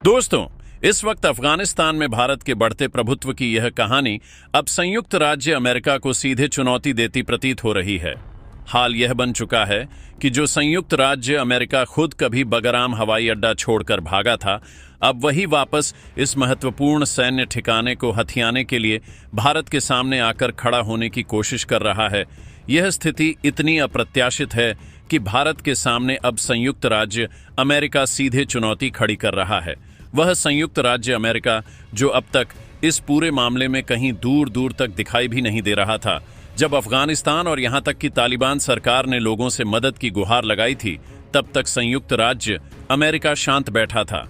दोस्तों, इस वक्त अफगानिस्तान में भारत के बढ़ते प्रभुत्व की यह कहानी अब संयुक्त राज्य अमेरिका को सीधे चुनौती देती प्रतीत हो रही है। हाल यह बन चुका है कि जो संयुक्त राज्य अमेरिका खुद कभी बगराम हवाई अड्डा छोड़कर भागा था, अब वही वापस इस महत्वपूर्ण सैन्य ठिकाने को हथियाने के लिए भारत के सामने आकर खड़ा होने की कोशिश कर रहा है। यह स्थिति इतनी अप्रत्याशित है कि भारत के सामने अब संयुक्त राज्य अमेरिका सीधे चुनौती खड़ी कर रहा है। वह संयुक्त राज्य अमेरिका जो अब तक इस पूरे मामले में कहीं दूर दूर तक दिखाई भी नहीं दे रहा था। जब अफगानिस्तान और यहां तक कि तालिबान सरकार ने लोगों से मदद की गुहार लगाई थी, तब तक संयुक्त राज्य अमेरिका शांत बैठा था।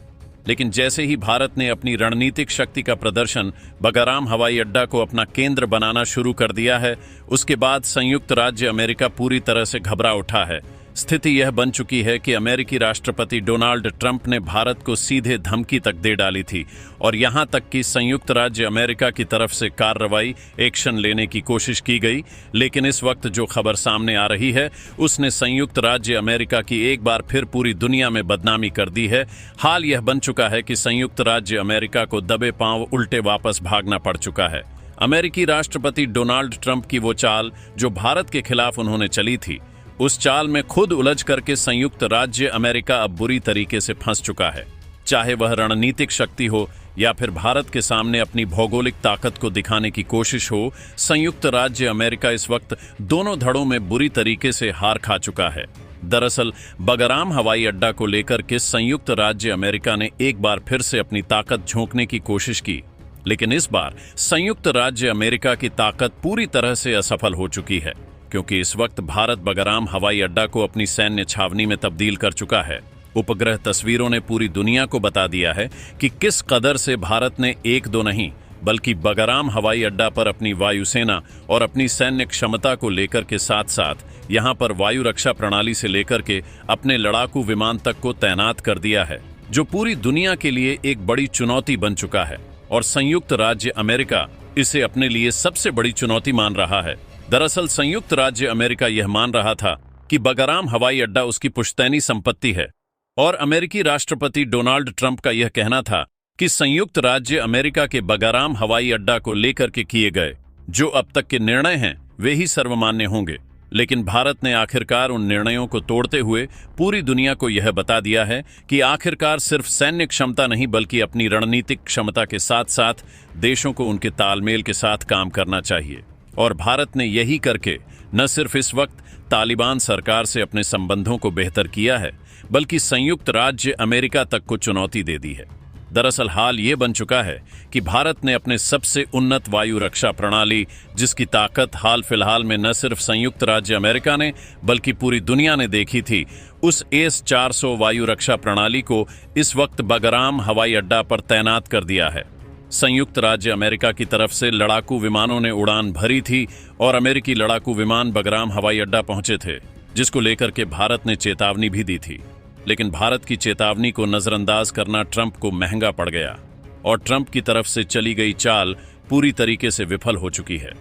लेकिन जैसे ही भारत ने अपनी रणनीतिक शक्ति का प्रदर्शन बगराम हवाई अड्डा को अपना केंद्र बनाना शुरू कर दिया है, उसके बाद संयुक्त राज्य अमेरिका पूरी तरह से घबरा उठा है। स्थिति यह बन चुकी है कि अमेरिकी राष्ट्रपति डोनाल्ड ट्रंप ने भारत को सीधे धमकी तक दे डाली थी और यहां तक कि संयुक्त राज्य अमेरिका की तरफ से कार्रवाई एक्शन लेने की कोशिश की गई। लेकिन इस वक्त जो खबर सामने आ रही है, उसने संयुक्त राज्य अमेरिका की एक बार फिर पूरी दुनिया में बदनामी कर दी है। हाल यह बन चुका है कि संयुक्त राज्य अमेरिका को दबे पांव उल्टे वापस भागना पड़ चुका है। अमेरिकी राष्ट्रपति डोनाल्ड ट्रंप की वो चाल जो भारत के खिलाफ उन्होंने चली थी, उस चाल में खुद उलझ करके संयुक्त राज्य अमेरिका अब बुरी तरीके से फंस चुका है। चाहे वह रणनीतिक शक्ति हो या फिर भारत के सामने अपनी भौगोलिक ताकत को दिखाने की कोशिश हो, संयुक्त राज्य अमेरिका इस वक्त दोनों धड़ों में बुरी तरीके से हार खा चुका है। दरअसल बगराम हवाई अड्डा को लेकर के संयुक्त राज्य अमेरिका ने एक बार फिर से अपनी ताकत झोंकने की कोशिश की, लेकिन इस बार संयुक्त राज्य अमेरिका की ताकत पूरी तरह से असफल हो चुकी है, क्योंकि इस वक्त भारत बगराम हवाई अड्डा को अपनी सैन्य छावनी में तब्दील कर चुका है। उपग्रह तस्वीरों ने पूरी दुनिया को बता दिया है कि किस कदर से भारत ने एक दो नहीं बल्कि बगराम हवाई अड्डा पर अपनी वायुसेना और अपनी सैन्य क्षमता को लेकर के साथ साथ यहां पर वायु रक्षा प्रणाली से लेकर के अपने लड़ाकू विमान तक को तैनात कर दिया है, जो पूरी दुनिया के लिए एक बड़ी चुनौती बन चुका है और संयुक्त राज्य अमेरिका इसे अपने लिए सबसे बड़ी चुनौती मान रहा है। दरअसल संयुक्त राज्य अमेरिका यह मान रहा था कि बगराम हवाई अड्डा उसकी पुश्तैनी संपत्ति है और अमेरिकी राष्ट्रपति डोनाल्ड ट्रंप का यह कहना था कि संयुक्त राज्य अमेरिका के बगराम हवाई अड्डा को लेकर के किए गए जो अब तक के निर्णय हैं, वे ही सर्वमान्य होंगे। लेकिन भारत ने आखिरकार उन निर्णयों को तोड़ते हुए पूरी दुनिया को यह बता दिया है कि आखिरकार सिर्फ सैन्य क्षमता नहीं बल्कि अपनी रणनीतिक क्षमता के साथ साथ देशों को उनके तालमेल के साथ काम करना चाहिए। और भारत ने यही करके न सिर्फ इस वक्त तालिबान सरकार से अपने संबंधों को बेहतर किया है, बल्कि संयुक्त राज्य अमेरिका तक को चुनौती दे दी है। दरअसल हाल ये बन चुका है कि भारत ने अपने सबसे उन्नत वायु रक्षा प्रणाली, जिसकी ताकत हाल फिलहाल में न सिर्फ संयुक्त राज्य अमेरिका ने बल्कि पूरी दुनिया ने देखी थी, उस S-400 वायु रक्षा प्रणाली को इस वक्त बगराम हवाई अड्डा पर तैनात कर दिया है। संयुक्त राज्य अमेरिका की तरफ से लड़ाकू विमानों ने उड़ान भरी थी और अमेरिकी लड़ाकू विमान बगराम हवाई अड्डा पहुंचे थे, जिसको लेकर के भारत ने चेतावनी भी दी थी। लेकिन भारत की चेतावनी को नजरअंदाज करना ट्रंप को महंगा पड़ गया और ट्रंप की तरफ से चली गई चाल पूरी तरीके से विफल हो चुकी है।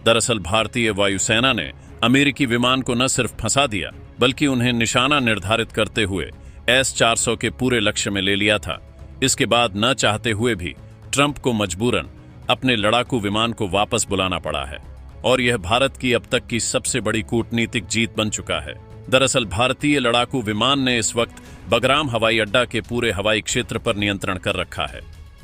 दरअसल भारतीय वायुसेना ने अमेरिकी विमान को न सिर्फ फंसा दिया बल्कि उन्हें निशाना निर्धारित करते हुए S-400 के पूरे लक्ष्य में ले लिया था। इसके बाद न चाहते हुए भी ट्रंप को मजबूरन अपने लड़ाकू विमान को वापस बुलाना पड़ा है और यह भारत की अब तक की सबसे बड़ी कूटनीतिक जीत बन चुका है। दरअसल भारतीय लड़ाकू विमान ने इस वक्त बगराम हवाई अड्डा के पूरे हवाई क्षेत्र पर नियंत्रण कर रखा है।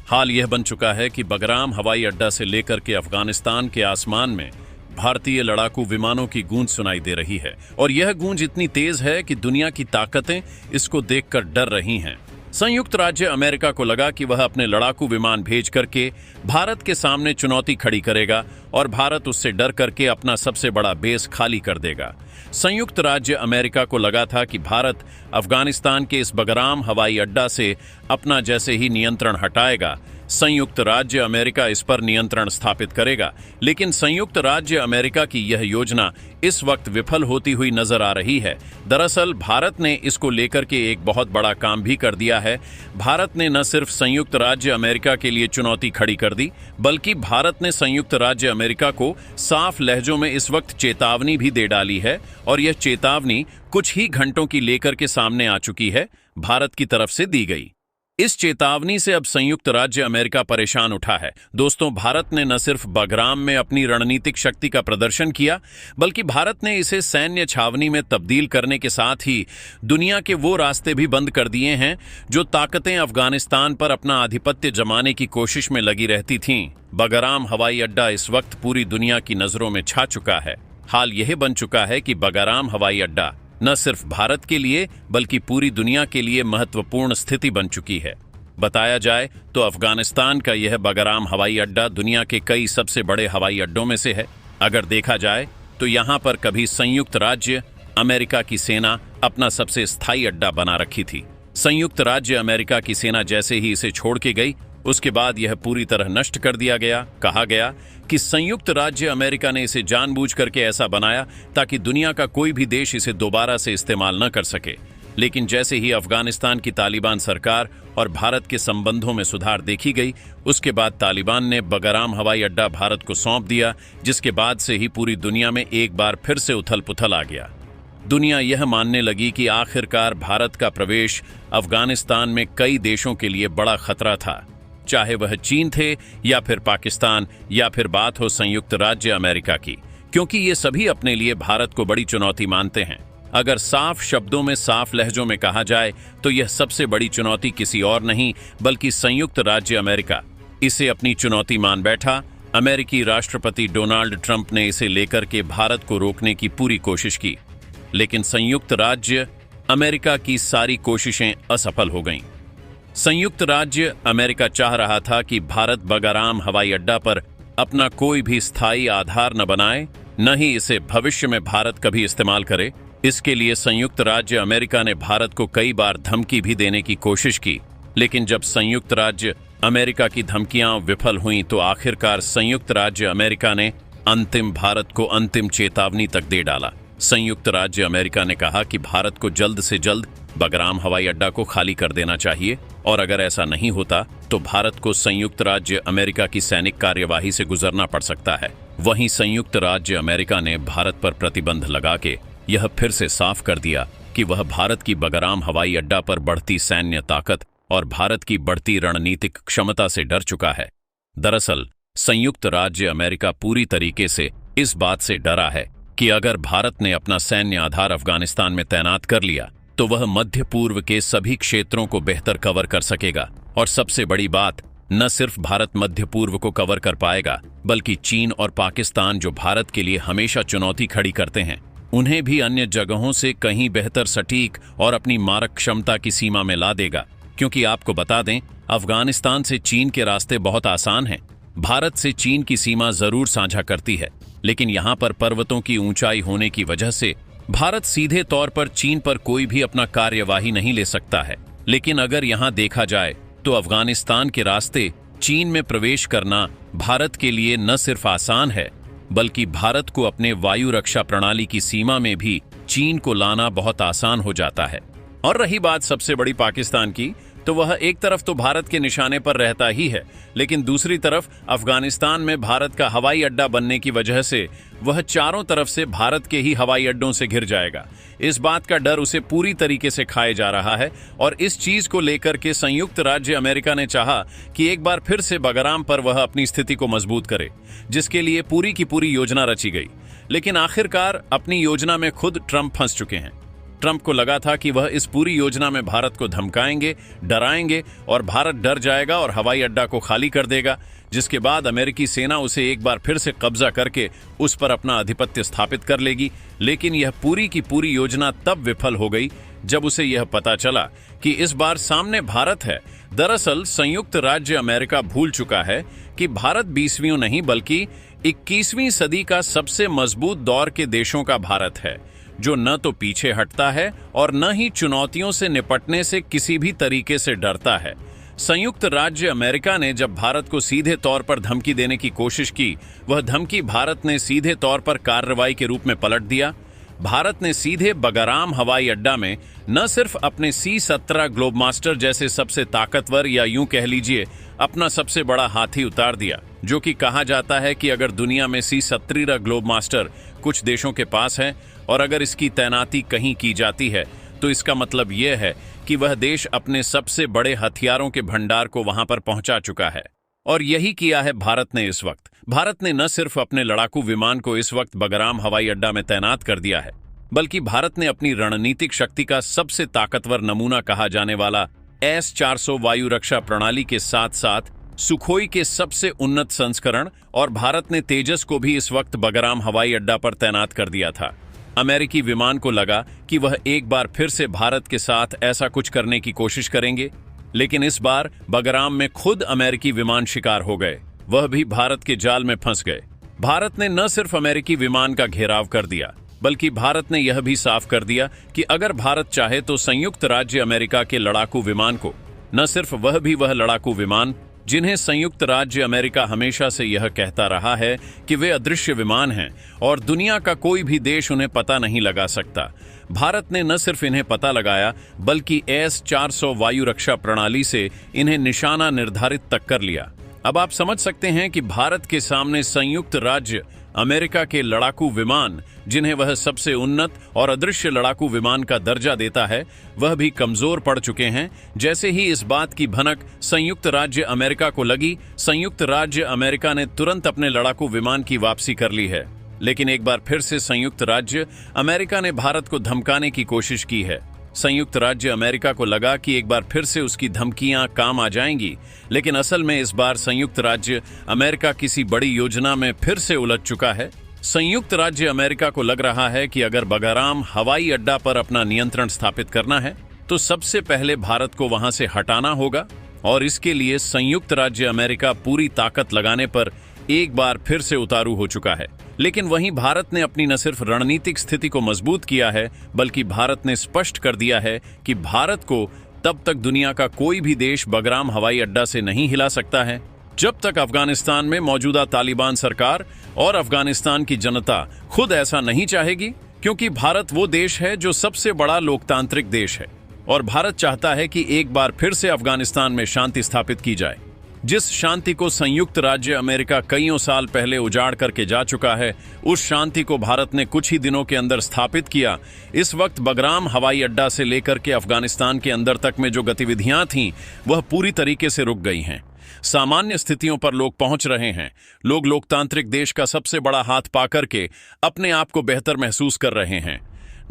हाल यह बन चुका है कि बगराम हवाई अड्डा से लेकर के अफगानिस्तान के आसमान में भारतीय लड़ाकू विमानों की गूंज सुनाई दे रही है और यह गूंज इतनी तेज है कि दुनिया की ताकतें इसको देखकर डर रही हैं। संयुक्त राज्य अमेरिका को लगा कि वह अपने लड़ाकू विमान भेज करके भारत के सामने चुनौती खड़ी करेगा और भारत उससे डर करके अपना सबसे बड़ा बेस खाली कर देगा। संयुक्त राज्य अमेरिका को लगा था कि भारत अफगानिस्तान के इस बगराम हवाई अड्डा से अपना जैसे ही नियंत्रण हटाएगा, संयुक्त राज्य अमेरिका इस पर नियंत्रण स्थापित करेगा। लेकिन संयुक्त राज्य अमेरिका की यह योजना इस वक्त विफल होती हुई नजर आ रही है। दरअसल भारत ने इसको लेकर के एक बहुत बड़ा काम भी कर दिया है। भारत ने न सिर्फ संयुक्त राज्य अमेरिका के लिए चुनौती खड़ी कर दी, बल्कि भारत ने संयुक्त राज्य अमेरिका को साफ लहजों में इस वक्त चेतावनी भी दे डाली है और यह चेतावनी कुछ ही घंटों की लेकर के सामने आ चुकी है, भारत की तरफ से दी गई। इस चेतावनी से अब संयुक्त राज्य अमेरिका परेशान उठा है। दोस्तों, भारत ने न सिर्फ बगराम में अपनी रणनीतिक शक्ति का प्रदर्शन किया, बल्कि भारत ने इसे सैन्य छावनी में तब्दील करने के साथ ही दुनिया के वो रास्ते भी बंद कर दिए हैं जो ताकतें अफगानिस्तान पर अपना आधिपत्य जमाने की कोशिश में लगी रहती थीं। बगराम हवाई अड्डा इस वक्त पूरी दुनिया की नजरों में छा चुका है। हाल यह बन चुका है कि बगराम हवाई अड्डा न सिर्फ भारत के लिए बल्कि पूरी दुनिया के लिए महत्वपूर्ण स्थिति बन चुकी है। बताया जाए तो अफगानिस्तान का यह बगराम हवाई अड्डा दुनिया के कई सबसे बड़े हवाई अड्डों में से है। अगर देखा जाए तो यहाँ पर कभी संयुक्त राज्य अमेरिका की सेना अपना सबसे स्थायी अड्डा बना रखी थी। संयुक्त राज्य अमेरिका की सेना जैसे ही इसे छोड़ के गई, उसके बाद यह पूरी तरह नष्ट कर दिया गया। कहा गया कि संयुक्त राज्य अमेरिका ने इसे जानबूझ करके ऐसा बनाया ताकि दुनिया का कोई भी देश इसे दोबारा से इस्तेमाल न कर सके। लेकिन जैसे ही अफगानिस्तान की तालिबान सरकार और भारत के संबंधों में सुधार देखी गई, उसके बाद तालिबान ने बगराम हवाई अड्डा भारत को सौंप दिया, जिसके बाद से ही पूरी दुनिया में एक बार फिर से उथल पुथल आ गया। दुनिया यह मानने लगी कि आखिरकार भारत का प्रवेश अफगानिस्तान में कई देशों के लिए बड़ा खतरा था, चाहे वह चीन थे या फिर पाकिस्तान या फिर बात हो संयुक्त राज्य अमेरिका की, क्योंकि ये सभी अपने लिए भारत को बड़ी चुनौती मानते हैं। अगर साफ शब्दों में, साफ लहजों में कहा जाए तो यह सबसे बड़ी चुनौती किसी और नहीं बल्कि संयुक्त राज्य अमेरिका इसे अपनी चुनौती मान बैठा। अमेरिकी राष्ट्रपति डोनाल्ड ट्रंप ने इसे लेकर के भारत को रोकने की पूरी कोशिश की, लेकिन संयुक्त राज्य अमेरिका की सारी कोशिशें असफल हो गईं। संयुक्त राज्य अमेरिका चाह रहा था कि भारत बगराम हवाई अड्डा पर अपना कोई भी स्थायी आधार न बनाए, न ही इसे भविष्य में भारत कभी इस्तेमाल करे। इसके लिए संयुक्त राज्य अमेरिका ने भारत को कई बार धमकी भी देने की कोशिश की, लेकिन जब संयुक्त राज्य अमेरिका की धमकियां विफल हुईं तो आखिरकार संयुक्त राज्य अमेरिका ने भारत को अंतिम चेतावनी तक दे डाला। संयुक्त राज्य अमेरिका ने कहा कि भारत को जल्द से जल्द बगराम हवाई अड्डा को खाली कर देना चाहिए, और अगर ऐसा नहीं होता तो भारत को संयुक्त राज्य अमेरिका की सैनिक कार्यवाही से गुजरना पड़ सकता है। वहीं संयुक्त राज्य अमेरिका ने भारत पर प्रतिबंध लगा के यह फिर से साफ कर दिया कि वह भारत की बगराम हवाई अड्डा पर बढ़ती सैन्य ताकत और भारत की बढ़ती रणनीतिक क्षमता से डर चुका है। दरअसल संयुक्त राज्य अमेरिका पूरी तरीके से इस बात से डरा है कि अगर भारत ने अपना सैन्य आधार अफगानिस्तान में तैनात कर लिया तो वह मध्य पूर्व के सभी क्षेत्रों को बेहतर कवर कर सकेगा। और सबसे बड़ी बात, न सिर्फ भारत मध्य पूर्व को कवर कर पाएगा बल्कि चीन और पाकिस्तान, जो भारत के लिए हमेशा चुनौती खड़ी करते हैं, उन्हें भी अन्य जगहों से कहीं बेहतर सटीक और अपनी मारक क्षमता की सीमा में ला देगा। क्योंकि आपको बता दें, अफगानिस्तान से चीन के रास्ते बहुत आसान हैं। भारत से चीन की सीमा जरूर साझा करती है, लेकिन यहाँ पर पर्वतों की ऊंचाई होने की वजह से भारत सीधे तौर पर चीन पर कोई भी अपना कार्यवाही नहीं ले सकता है। लेकिन अगर यहाँ देखा जाए तो अफगानिस्तान के रास्ते चीन में प्रवेश करना भारत के लिए न सिर्फ आसान है बल्कि भारत को अपने वायु रक्षा प्रणाली की सीमा में भी चीन को लाना बहुत आसान हो जाता है। और रही बात सबसे बड़ी पाकिस्तान की, तो वह एक तरफ तो भारत के निशाने पर रहता ही है, लेकिन दूसरी तरफ अफगानिस्तान में भारत का हवाई अड्डा बनने की वजह से वह चारों तरफ से भारत के ही हवाई अड्डों से घिर जाएगा। इस बात का डर उसे पूरी तरीके से खाए जा रहा है, और इस चीज को लेकर के संयुक्त राज्य अमेरिका ने चाहा कि एक बार फिर से बगराम पर वह अपनी स्थिति को मजबूत करे, जिसके लिए पूरी की पूरी योजना रची गई। लेकिन आखिरकार अपनी योजना में खुद ट्रंप फंस चुके हैं। ट्रंप को लगा था कि वह इस पूरी योजना में भारत को धमकाएंगे, डराएंगे, और भारत डर जाएगा और हवाई अड्डा को खाली कर देगा, जिसके बाद अमेरिकी सेना उसे एक बार फिर से कब्जा करके उस पर अपना आधिपत्य स्थापित कर लेगी। लेकिन यह पूरी की पूरी योजना तब विफल हो गई जब उसे यह पता चला कि इस बार सामने भारत है। दरअसल संयुक्त राज्य अमेरिका भूल चुका है कि भारत 20वीं नहीं बल्कि 21वीं सदी का सबसे मजबूत दौर के देशों का भारत है, जो न तो पीछे हटता है और न ही चुनौतियों से निपटने से किसी भी तरीके से डरता है। संयुक्त राज्य अमेरिका ने जब भारत को सीधे तौर पर धमकी देने की कोशिश की, वह धमकी भारत ने सीधे तौर पर कार्रवाई के रूप में पलट दिया। भारत ने सीधे बगराम हवाई अड्डा में न सिर्फ अपने C-17 ग्लोबमास्टर जैसे सबसे ताकतवर, या यूं कह लीजिए अपना सबसे बड़ा हाथी उतार दिया, जो कि कहा जाता है कि अगर दुनिया में C-17 ग्लोबमास्टर कुछ देशों के पास है और अगर इसकी तैनाती कहीं की जाती है तो इसका मतलब यह है कि वह देश अपने सबसे बड़े हथियारों के भंडार को वहां पर पहुंचा चुका है। और यही किया है भारत ने इस वक्त। भारत ने न सिर्फ अपने लड़ाकू विमान को इस वक्त बगराम हवाई अड्डा में तैनात कर दिया है, बल्कि भारत ने अपनी रणनीतिक शक्ति का सबसे ताकतवर नमूना कहा जाने वाला S-400 वायु रक्षा प्रणाली के साथ साथ सुखोई के सबसे उन्नत संस्करण और भारत ने तेजस को भी इस वक्त बगराम हवाई अड्डा पर तैनात कर दिया था। अमेरिकी विमान को लगा कि वह एक बार फिर से भारत के साथ ऐसा कुछ करने की कोशिश करेंगे, लेकिन इस बार बगराम में खुद अमेरिकी विमान शिकार हो गए, वह भी भारत के जाल में फंस गए। भारत ने न सिर्फ अमेरिकी विमान का घेराव कर दिया, बल्कि भारत ने यह भी साफ कर दिया कि अगर भारत चाहे तो संयुक्त राज्य अमेरिका के लड़ाकू विमान को, न सिर्फ वह लड़ाकू विमान जिन्हें संयुक्त राज्य अमेरिका हमेशा से यह कहता रहा है कि वे अदृश्य विमान हैं और दुनिया का कोई भी देश उन्हें पता नहीं लगा सकता, भारत ने न सिर्फ इन्हें पता लगाया बल्कि S-400 वायु रक्षा प्रणाली से इन्हें निशाना निर्धारित तक कर लिया। अब आप समझ सकते हैं कि भारत के सामने संयुक्त राज्य अमेरिका के लड़ाकू विमान, जिन्हें वह सबसे उन्नत और अदृश्य लड़ाकू विमान का दर्जा देता है, वह भी कमजोर पड़ चुके हैं। जैसे ही इस बात की भनक संयुक्त राज्य अमेरिका को लगी, संयुक्त राज्य अमेरिका ने तुरंत अपने लड़ाकू विमान की वापसी कर ली है। लेकिन एक बार फिर से संयुक्त राज्य अमेरिका ने भारत को धमकाने की कोशिश की है। संयुक्त राज्य अमेरिका को लगा कि एक बार फिर से उसकी धमकियां काम आ जाएंगी, लेकिन असल में इस बार संयुक्त राज्य अमेरिका किसी बड़ी योजना में फिर से उलझ चुका है। संयुक्त राज्य अमेरिका को लग रहा है कि अगर बगराम हवाई अड्डा पर अपना नियंत्रण स्थापित करना है तो सबसे पहले भारत को वहां से हटाना होगा, और इसके लिए संयुक्त राज्य अमेरिका पूरी ताकत लगाने पर एक बार फिर से उतारू हो चुका है। लेकिन वहीं भारत ने अपनी न सिर्फ रणनीतिक स्थिति को मजबूत किया है, बल्कि भारत ने स्पष्ट कर दिया है कि भारत को तब तक दुनिया का कोई भी देश बगराम हवाई अड्डा से नहीं हिला सकता है जब तक अफगानिस्तान में मौजूदा तालिबान सरकार और अफगानिस्तान की जनता खुद ऐसा नहीं चाहेगी, क्योंकि भारत वो देश है जो सबसे बड़ा लोकतांत्रिक देश है और भारत चाहता है कि एक बार फिर से अफगानिस्तान में शांति स्थापित की जाए। जिस शांति को संयुक्त राज्य अमेरिका कईयों साल पहले उजाड़ करके जा चुका है, उस शांति को भारत ने कुछ ही दिनों के अंदर स्थापित किया। इस वक्त बगराम हवाई अड्डा से लेकर के अफगानिस्तान के अंदर तक में जो गतिविधियां थीं, वह पूरी तरीके से रुक गई हैं। सामान्य स्थितियों पर लोग पहुंच रहे हैं। लोग लोकतांत्रिक देश का सबसे बड़ा हाथ पाकर के अपने आप को बेहतर महसूस कर रहे हैं।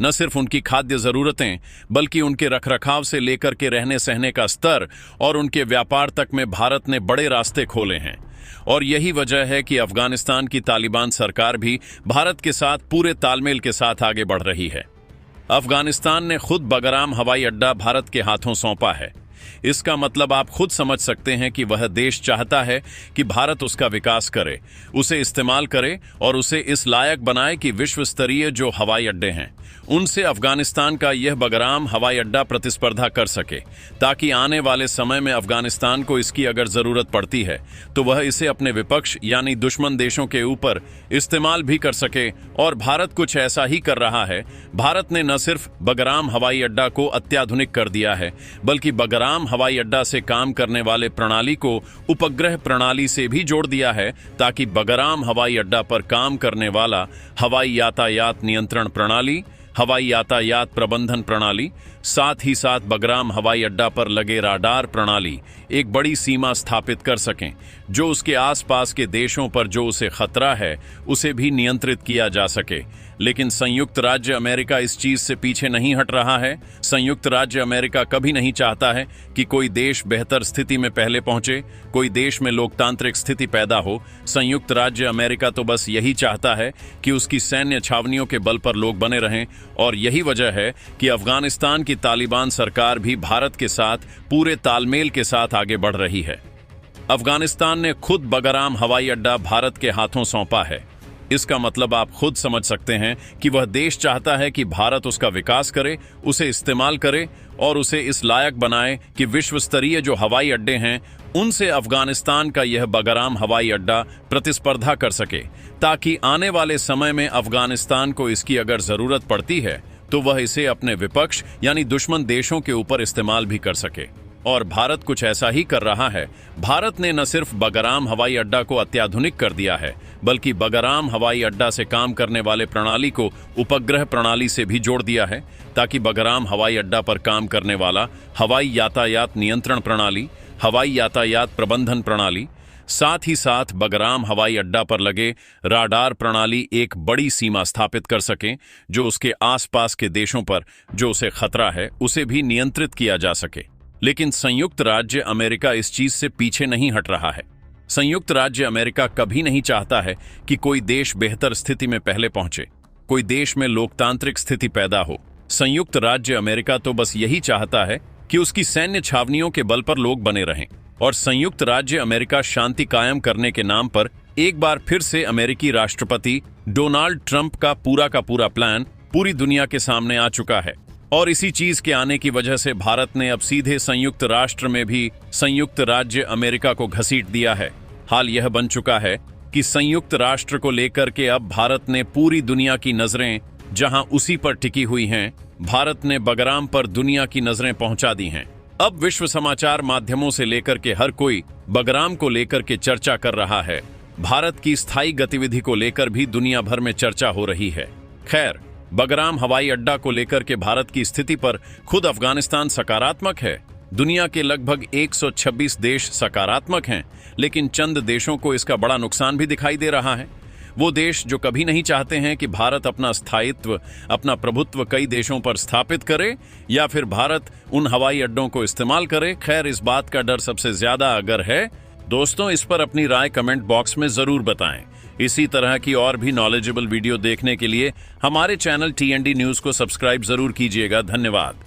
न सिर्फ उनकी खाद्य जरूरतें, बल्कि उनके रखरखाव से लेकर के रहने सहने का स्तर और उनके व्यापार तक में भारत ने बड़े रास्ते खोले हैं। और यही वजह है कि अफगानिस्तान की तालिबान सरकार भी भारत के साथ पूरे तालमेल के साथ आगे बढ़ रही है। अफगानिस्तान ने खुद बगराम हवाई अड्डा भारत के हाथों सौंपा है। इसका मतलब आप खुद समझ सकते हैं कि वह देश चाहता है कि भारत उसका विकास करे, उसे इस्तेमाल करे और उसे इस लायक बनाए कि विश्व स्तरीय जो हवाई अड्डे हैं उनसे अफगानिस्तान का यह बगराम हवाई अड्डा प्रतिस्पर्धा कर सके, ताकि आने वाले समय में अफगानिस्तान को इसकी अगर जरूरत पड़ती है तो वह इसे अपने विपक्ष यानी दुश्मन देशों के ऊपर इस्तेमाल भी कर सके। और भारत कुछ ऐसा ही कर रहा है। भारत ने न सिर्फ बगराम हवाई अड्डा को अत्याधुनिक कर दिया है, बल्कि बगराम हवाई अड्डा से काम करने वाले प्रणाली को उपग्रह प्रणाली से भी जोड़ दिया है, ताकि बगराम हवाई अड्डा पर काम करने वाला हवाई यातायात नियंत्रण प्रणाली, हवाई यातायात प्रबंधन प्रणाली, साथ ही साथ बगराम हवाई अड्डा पर लगे राडार प्रणाली एक बड़ी सीमा स्थापित कर सकें, जो उसके आसपास के देशों पर जो उसे खतरा है उसे भी नियंत्रित किया जा सके। लेकिन संयुक्त राज्य अमेरिका इस चीज से पीछे नहीं हट रहा है। संयुक्त राज्य अमेरिका कभी नहीं चाहता है कि कोई देश बेहतर स्थिति में पहले पहुंचे, कोई देश में लोकतांत्रिक स्थिति पैदा हो। संयुक्त राज्य अमेरिका तो बस यही चाहता है कि उसकी सैन्य छावनियों के बल पर लोग बने रहें, और यही वजह है कि अफगानिस्तान की तालिबान सरकार भी भारत के साथ पूरे तालमेल के साथ आगे बढ़ रही है। अफगानिस्तान ने खुद बगराम हवाई अड्डा भारत के हाथों सौंपा है। इसका मतलब आप खुद समझ सकते हैं कि वह देश चाहता है कि भारत उसका विकास करे, उसे इस्तेमाल करे और उसे इस लायक बनाए कि विश्व स्तरीय जो हवाई अड्डे हैं उनसे अफगानिस्तान का यह बगराम हवाई अड्डा प्रतिस्पर्धा कर सके, ताकि आने वाले समय में अफगानिस्तान को इसकी अगर जरूरत पड़ती है तो वह इसे अपने विपक्ष यानी दुश्मन देशों के ऊपर इस्तेमाल भी कर सके। और भारत कुछ ऐसा ही कर रहा है। भारत ने न सिर्फ बगराम हवाई अड्डा को अत्याधुनिक कर दिया है, बल्कि बगराम हवाई अड्डा से काम करने वाले प्रणाली को उपग्रह प्रणाली से भी जोड़ दिया है, ताकि बगराम हवाई अड्डा पर काम करने वाला हवाई यातायात नियंत्रण प्रणाली, हवाई यातायात प्रबंधन प्रणाली, साथ ही साथ बगराम हवाई अड्डा पर लगे राडार प्रणाली एक बड़ी सीमा स्थापित कर सकें, जो उसके आसपास के देशों पर जो उसे खतरा है उसे भी नियंत्रित किया जा सके। लेकिन संयुक्त राज्य अमेरिका इस चीज से पीछे नहीं हट रहा है। संयुक्त राज्य अमेरिका कभी नहीं चाहता है कि कोई देश बेहतर स्थिति में पहले पहुंचे, कोई देश में लोकतांत्रिक स्थिति पैदा हो। संयुक्त राज्य अमेरिका तो बस यही चाहता है कि उसकी सैन्य छावनियों के बल पर लोग बने रहें। और संयुक्त राज्य अमेरिका शांति कायम करने के नाम पर एक बार फिर से अमेरिकी राष्ट्रपति डोनाल्ड ट्रंप का पूरा प्लान पूरी दुनिया के सामने आ चुका है। और इसी चीज के आने की वजह से भारत ने अब सीधे संयुक्त राष्ट्र में भी संयुक्त राज्य अमेरिका को घसीट दिया है। हाल यह बन चुका है कि संयुक्त राष्ट्र को लेकर के अब भारत ने पूरी दुनिया की नजरें जहां उसी पर टिकी हुई हैं, भारत ने बगराम पर दुनिया की नजरें पहुंचा दी हैं। अब विश्व समाचार माध्यमों से लेकर के हर कोई बगराम को लेकर के चर्चा कर रहा है। भारत की स्थायी गतिविधि को लेकर भी दुनिया भर में चर्चा हो रही है। खैर, बगराम हवाई अड्डा को लेकर के भारत की स्थिति पर खुद अफगानिस्तान सकारात्मक है। दुनिया के लगभग 126 देश सकारात्मक हैं, लेकिन चंद देशों को इसका बड़ा नुकसान भी दिखाई दे रहा है। वो देश जो कभी नहीं चाहते हैं कि भारत अपना स्थायित्व, अपना प्रभुत्व कई देशों पर स्थापित करे, या फिर भारत उन हवाई अड्डों को इस्तेमाल करे। खैर, इस बात का डर सबसे ज्यादा अगर है, दोस्तों इस पर अपनी राय कमेंट बॉक्स में जरूर बताएं। इसी तरह की और भी नॉलेजेबल वीडियो देखने के लिए हमारे चैनल TND न्यूज को सब्सक्राइब जरूर कीजिएगा। धन्यवाद।